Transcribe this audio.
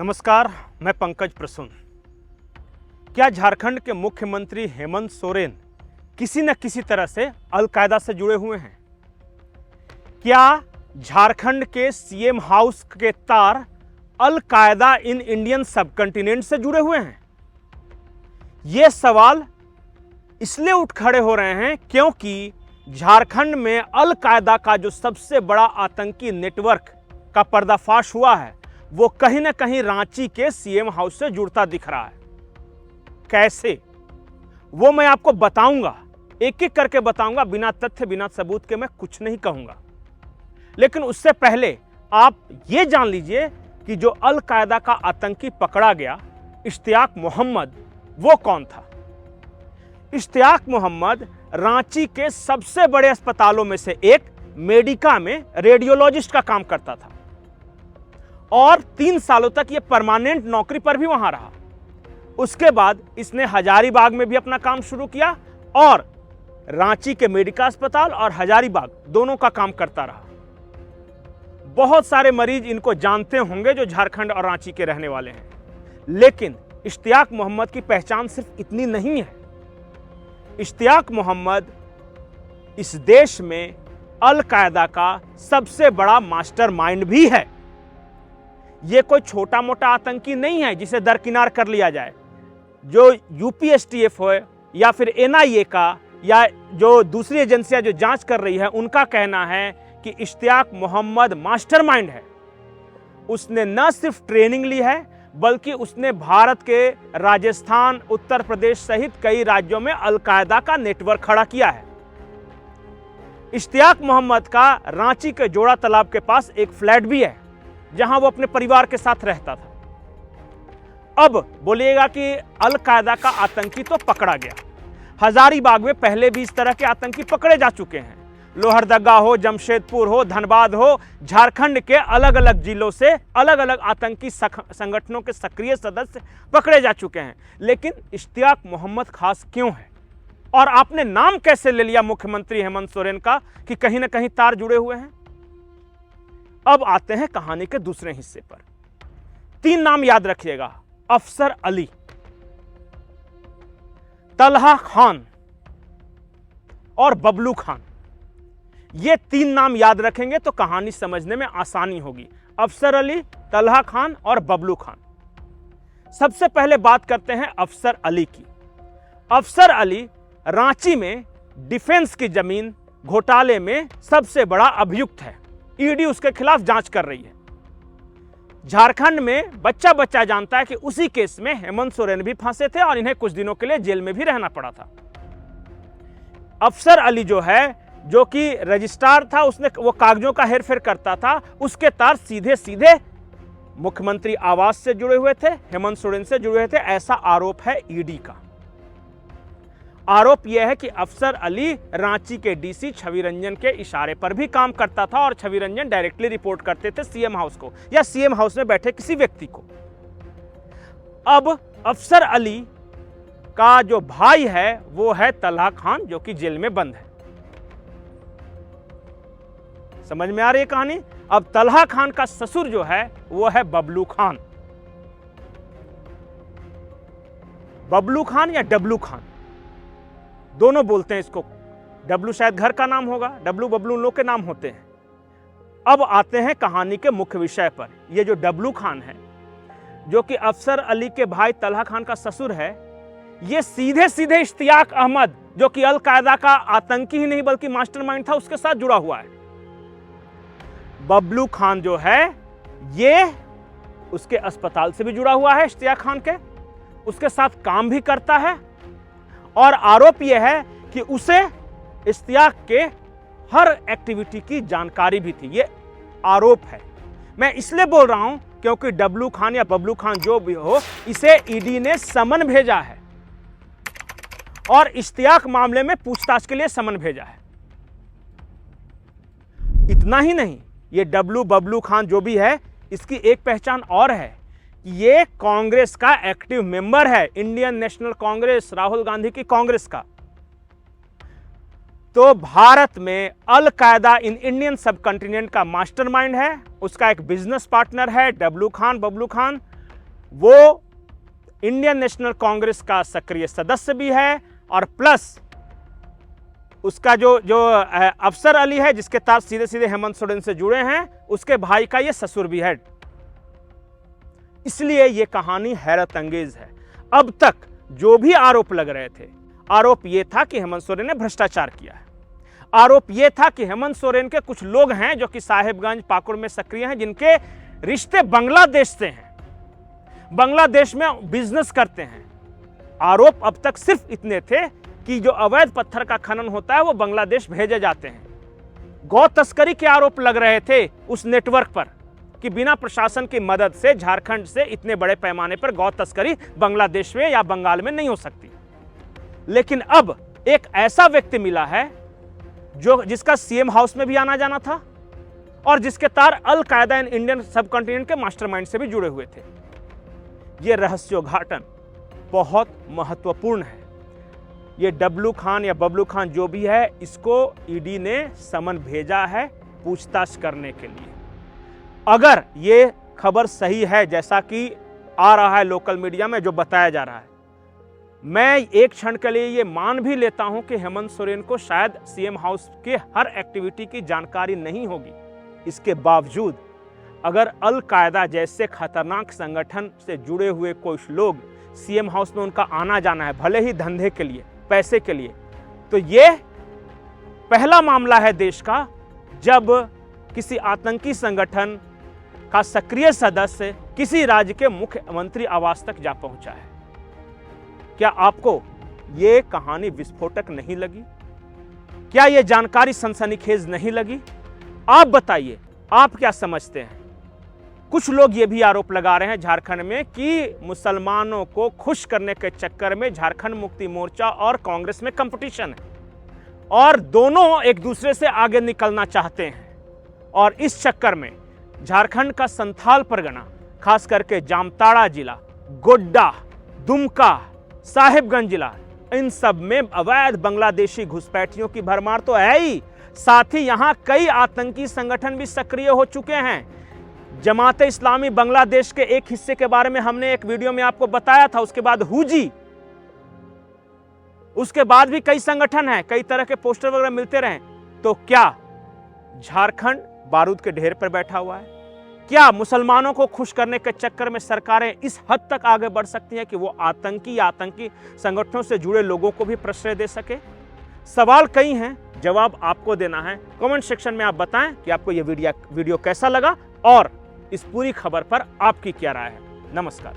नमस्कार, मैं पंकज प्रसून। क्या झारखंड के मुख्यमंत्री हेमंत सोरेन किसी न किसी तरह से अलकायदा से जुड़े हुए हैं? क्या झारखंड के सीएम हाउस के तार अलकायदा इन इंडियन सबकंटिनेंट से जुड़े हुए हैं? ये सवाल इसलिए उठ खड़े हो रहे हैं क्योंकि झारखंड में अलकायदा का जो सबसे बड़ा आतंकी नेटवर्क का पर्दाफाश हुआ है वो कहीं ना कहीं रांची के सीएम हाउस से जुड़ता दिख रहा है। कैसे, वो मैं आपको बताऊंगा, एक एक करके बताऊंगा। बिना तथ्य बिना सबूत के मैं कुछ नहीं कहूंगा। लेकिन उससे पहले आप ये जान लीजिए कि जो अलकायदा का आतंकी पकड़ा गया इश्तियाक मोहम्मद, वो कौन था। इश्तियाक मोहम्मद रांची के सबसे बड़े अस्पतालों में से एक मेडिका में रेडियोलॉजिस्ट का काम करता था और 3 सालों तक ये परमानेंट नौकरी पर भी वहां रहा। उसके बाद इसने हजारीबाग में भी अपना काम शुरू किया और रांची के मेडिका अस्पताल और हजारीबाग दोनों का काम करता रहा। बहुत सारे मरीज इनको जानते होंगे जो झारखंड और रांची के रहने वाले हैं। लेकिन इश्तियाक मोहम्मद की पहचान सिर्फ इतनी नहीं है। इश्तियाक मोहम्मद इस देश में अलकायदा का सबसे बड़ा मास्टरमाइंड भी है। यह कोई छोटा मोटा आतंकी नहीं है जिसे दरकिनार कर लिया जाए। जो यूपीएसटीएफ हो या फिर एनआईए का या जो दूसरी एजेंसियां जो जांच कर रही है उनका कहना है कि इश्तियाक मोहम्मद मास्टरमाइंड है। उसने न सिर्फ ट्रेनिंग ली है बल्कि उसने भारत के राजस्थान, उत्तर प्रदेश सहित कई राज्यों में अलकायदा का नेटवर्क खड़ा किया है। इश्तियाक मोहम्मद का रांची के जोड़ा तालाब के पास एक फ्लैट भी है जहां वो अपने परिवार के साथ रहता था। अब बोलिएगा कि अलकायदा का आतंकी तो पकड़ा गया। हजारीबाग में पहले भी इस तरह के आतंकी पकड़े जा चुके हैं। लोहरदगा हो, जमशेदपुर हो, धनबाद हो, झारखंड के अलग अलग जिलों से अलग अलग आतंकी संगठनों के सक्रिय सदस्य पकड़े जा चुके हैं। लेकिन इश्तियाक मोहम्मद खास क्यों है और आपने नाम कैसे ले लिया मुख्यमंत्री हेमंत सोरेन का कि कहीं ना कहीं तार जुड़े हुए हैं? अब आते हैं कहानी के दूसरे हिस्से पर। 3 नाम याद रखिएगा: अफसर अली, तलहा खान और बबलू खान। ये 3 नाम याद रखेंगे तो कहानी समझने में आसानी होगी। अफसर अली, तलहा खान और बबलू खान। सबसे पहले बात करते हैं अफसर अली की। अफसर अली रांची में डिफेंस की जमीन घोटाले में सबसे बड़ा अभियुक्त है। ईडी उसके खिलाफ जांच कर रही है। झारखंड में बच्चा बच्चा जानता है कि उसी केस में हेमंत सोरेन भी फंसे थे और इन्हें कुछ दिनों के लिए जेल में भी रहना पड़ा था। अफसर अली जो है, जो कि रजिस्ट्रार था, उसने वो कागजों का हेरफेर करता था। उसके तार सीधे सीधे मुख्यमंत्री आवास से जुड़े हुए थे, हेमंत सोरेन से जुड़े हुए थे, ऐसा आरोप है ईडी का। आरोप यह है कि अफसर अली रांची के डीसी छवि रंजन के इशारे पर भी काम करता था और छवि रंजन डायरेक्टली रिपोर्ट करते थे सीएम हाउस को या सीएम हाउस में बैठे किसी व्यक्ति को। अब अफसर अली का जो भाई है वो है तलहा खान, जो कि जेल में बंद है। समझ में आ रही है कहानी? अब तलहा खान का ससुर जो है वो है बबलू खान। बबलू खान या डब्लू खान, दोनों बोलते हैं इसको। डब्लू शायद घर का नाम होगा, डब्लू बबलू लोग के नाम होते हैं। अब आते हैं कहानी के मुख्य विषय पर। ये जो डब्लू खान है, जो कि अफसर अली के भाई तलहा खान का ससुर है, ये सीधे सीधे इश्तियाक अहमद, जो कि अलकायदा का आतंकी ही नहीं बल्कि मास्टरमाइंड था, उसके साथ जुड़ा हुआ है। बबलू खान जो है ये उसके अस्पताल से भी जुड़ा हुआ है, इश्तियाक खान के, उसके साथ काम भी करता है और आरोप यह है कि उसे इश्तियाक के हर एक्टिविटी की जानकारी भी थी। ये आरोप है। मैं इसलिए बोल रहा हूं क्योंकि डब्लू खान या बबलू खान जो भी हो, इसे ईडी ने समन भेजा है और इश्तियाक मामले में पूछताछ के लिए समन भेजा है। इतना ही नहीं, ये डब्लू बबलू खान जो भी है, इसकी एक पहचान और है। ये कांग्रेस का एक्टिव मेंबर है, इंडियन नेशनल कांग्रेस, राहुल गांधी की कांग्रेस का। तो भारत में अलकायदा इन इंडियन सबकंटिनेंट का मास्टरमाइंड है। उसका एक बिजनेस पार्टनर है बबलू खान। वो इंडियन नेशनल कांग्रेस का सक्रिय सदस्य भी है और प्लस उसका जो अफसर अली है, जिसके तार सीधे सीधे हेमंत सोरेन से जुड़े हैं, उसके भाई का ये ससुर भी है। इसलिए ये कहानी हैरत अंगेज है। अब तक जो भी आरोप लग रहे थे, आरोप ये था कि हेमंत सोरेन ने भ्रष्टाचार किया है, आरोप ये था कि हेमंत सोरेन के कुछ लोग हैं जो कि साहिबगंज पाकुड़ में सक्रिय हैं, जिनके रिश्ते बांग्लादेश से हैं, बांग्लादेश में बिजनेस करते हैं। आरोप अब तक सिर्फ इतने थे कि जो अवैध पत्थर का खनन होता है वो बांग्लादेश भेजे जाते हैं। गौ तस्करी के आरोप लग रहे थे उस नेटवर्क पर कि बिना प्रशासन की मदद से झारखंड से इतने बड़े पैमाने पर गौ तस्करी बांग्लादेश में या बंगाल में नहीं हो सकती। लेकिन अब एक ऐसा व्यक्ति मिला है जिसका सीएम हाउस में भी आना जाना था और जिसके तार अल कायदा इन इंडियन सबकॉन्टिनेंट के मास्टरमाइंड से भी जुड़े हुए थे। यह रहस्योद्घाटन बहुत महत्वपूर्ण है। ये डब्लू खान या बबलू खान जो भी है, इसको ईडी ने समन भेजा है पूछताछ करने के लिए। अगर ये खबर सही है जैसा कि आ रहा है लोकल मीडिया में जो बताया जा रहा है, मैं एक क्षण के लिए ये मान भी लेता हूं कि हेमंत सोरेन को शायद सीएम हाउस के हर एक्टिविटी की जानकारी नहीं होगी। इसके बावजूद अगर अल कायदा जैसे खतरनाक संगठन से जुड़े हुए कुछ लोग सीएम हाउस में उनका आना जाना है, भले ही धंधे के लिए, पैसे के लिए, तो ये पहला मामला है देश का जब किसी आतंकी संगठन का सक्रिय सदस्य किसी राज्य के मुख्यमंत्री आवास तक जा पहुंचा है। क्या आपको ये कहानी विस्फोटक नहीं लगी? क्या ये जानकारी सनसनीखेज नहीं लगी? आप बताइए, आप क्या समझते हैं? कुछ लोग ये भी आरोप लगा रहे हैं झारखंड में कि मुसलमानों को खुश करने के चक्कर में झारखंड मुक्ति मोर्चा और कांग्रेस में कंपटीशन है और दोनों एक दूसरे से आगे निकलना चाहते हैं, और इस चक्कर में झारखंड का संथाल परगना, खास करके जामताड़ा जिला, गोड्डा, दुमका, साहिबगंज जिला, इन सब में अवैध बांग्लादेशी घुसपैठियों की भरमार तो है ही, साथ ही यहां कई आतंकी संगठन भी सक्रिय हो चुके हैं। जमात इस्लामी बांग्लादेश के एक हिस्से के बारे में हमने एक वीडियो में आपको बताया था। उसके बाद हुजी, उसके बाद भी कई संगठन हैं, कई तरह के पोस्टर वगैरह मिलते रहे। तो क्या झारखंड बारूद के ढेर पर बैठा हुआ है? क्या मुसलमानों को खुश करने के चक्कर में सरकारें इस हद तक आगे बढ़ सकती हैं कि वो आतंकी संगठनों से जुड़े लोगों को भी प्रश्रय दे सके? सवाल कई हैं, जवाब आपको देना है। कमेंट सेक्शन में आप बताएं कि आपको ये वीडियो कैसा लगा और इस पूरी खबर पर आपकी क्या राय है। नमस्कार।